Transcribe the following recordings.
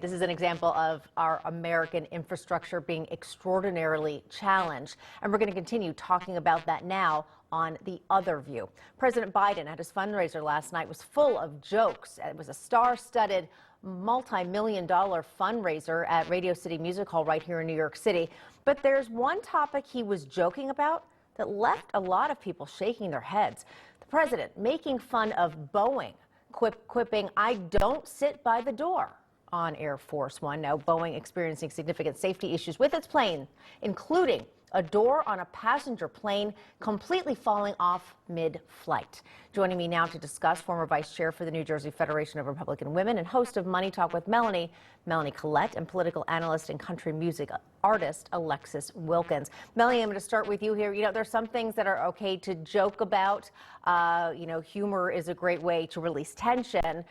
This is an example of our American infrastructure being extraordinarily challenged, and we're going to continue talking about that now on The Other View. President Biden at his fundraiser last night was full of jokes. It was a star-studded, multi-million-dollar fundraiser at Radio City Music Hall right here in New York City. But there's one topic he was joking about that left a lot of people shaking their heads. The president making fun of Boeing, quipping, "I don't sit by the door" on Air Force One. Now, Boeing experiencing significant safety issues with its plane, including a door on a passenger plane completely falling off mid-flight. Joining me now to discuss, former vice chair for the New Jersey Federation of Republican Women and host of Money Talk with Melanie, Melanie Collette, and political analyst and country music artist Alexis Wilkins. Melanie, I'm going to start with you here. You know, there's some things that are okay to joke about. Humor is a great way to release tension.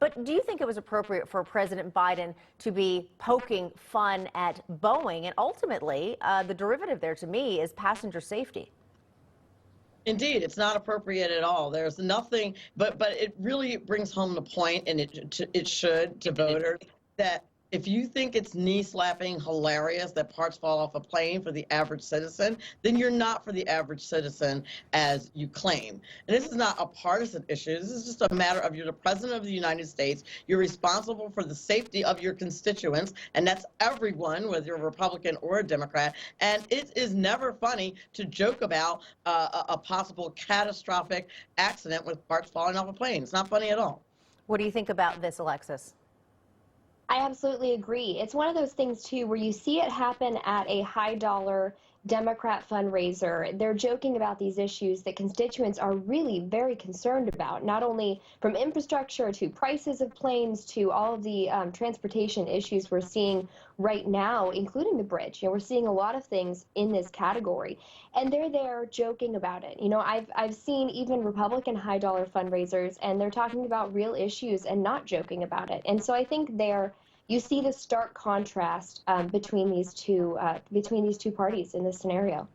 But do you think it was appropriate for President Biden to be poking fun at Boeing? And ultimately, the derivative there to me is passenger safety. Indeed, it's not appropriate at all. There's nothing, but it really brings home the point, and it should to voters, that if you think it's knee-slapping hilarious that parts fall off a plane for the average citizen, then you're not for the average citizen as you claim. And this is not a partisan issue. This is just a matter of you're the president of the United States. You're responsible for the safety of your constituents, and that's everyone, whether you're a Republican or a Democrat. And it is never funny to joke about a possible catastrophic accident with parts falling off a plane. It's not funny at all. What do you think about this, Alexis? I absolutely agree. It's one of those things, too, where you see it happen at a high-dollar Democrat fundraiser. They're joking about these issues that constituents are really very concerned about, not only from infrastructure to prices of planes to all of the transportation issues we're seeing right now, including the bridge. You know, we're seeing a lot of things in this category, and they're there joking about it. You know, I've seen even Republican high-dollar fundraisers, and they're talking about real issues and not joking about it. And so I think you see the stark contrast between these two parties in this scenario.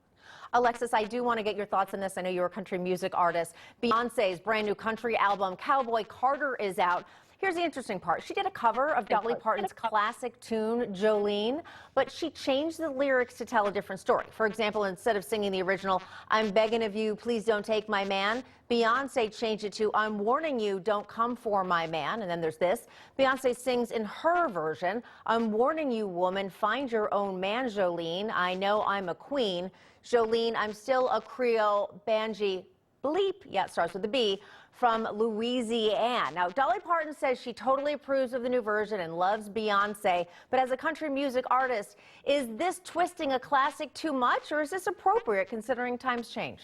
Alexis, I do want to get your thoughts on this. I know you're a country music artist. Beyonce's brand new country album, Cowboy Carter, is out. Here's the interesting part. She did a cover of Dolly Parton's classic tune, Jolene, but she changed the lyrics to tell a different story. For example, instead of singing the original, "I'm begging of you, please don't take my man," Beyonce changed it to, "I'm warning you, don't come for my man." And then there's this. Beyonce sings in her version, "I'm warning you, woman, find your own man, Jolene. I know I'm a queen. Jolene, I'm still a Creole banji bleep." Yeah, it starts with a B. From Louisiana. Now, Dolly Parton says she totally approves of the new version and loves Beyonce, but as a country music artist, is this twisting a classic too much, or is this appropriate considering times change?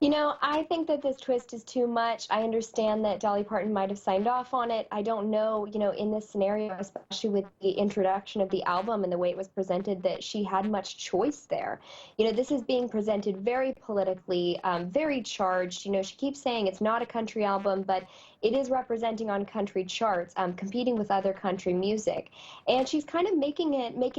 You know, I think that this twist is too much. I understand that Dolly Parton might have signed off on it. I don't know, in this scenario, especially with the introduction of the album and the way it was presented, that she had much choice there. This is being presented very politically, very charged. She keeps saying it's not a country album, but it is representing on country charts, competing with other country music. And she's kind of making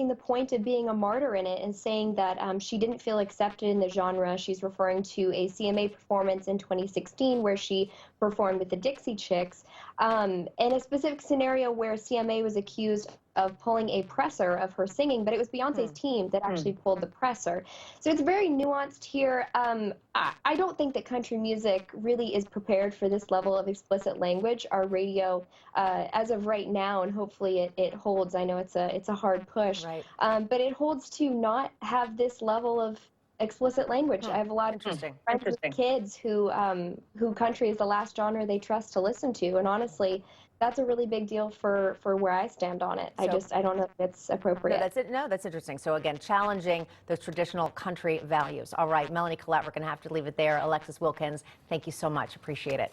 the point of being a martyr in it and saying that she didn't feel accepted in the genre. She's referring to a CMA performance in 2016 where she performed with the Dixie Chicks, in a specific scenario where CMA was accused of pulling a presser of her singing, but it was Beyonce's team that actually pulled the presser. So it's very nuanced here. I don't think that country music really is prepared for this level of explicit language. Our radio, as of right now, and hopefully it holds. I know it's a hard push, right. But it holds to not have this level of explicit language. I have a lot of friends with kids who country is the last genre they trust to listen to, and honestly, that's a really big deal for where I stand on it. I don't know if it's appropriate. No, that's it. No, that's interesting. So again, challenging those traditional country values. All right, Melanie Collette, we're going to have to leave it there. Alexis Wilkins, thank you so much. Appreciate it.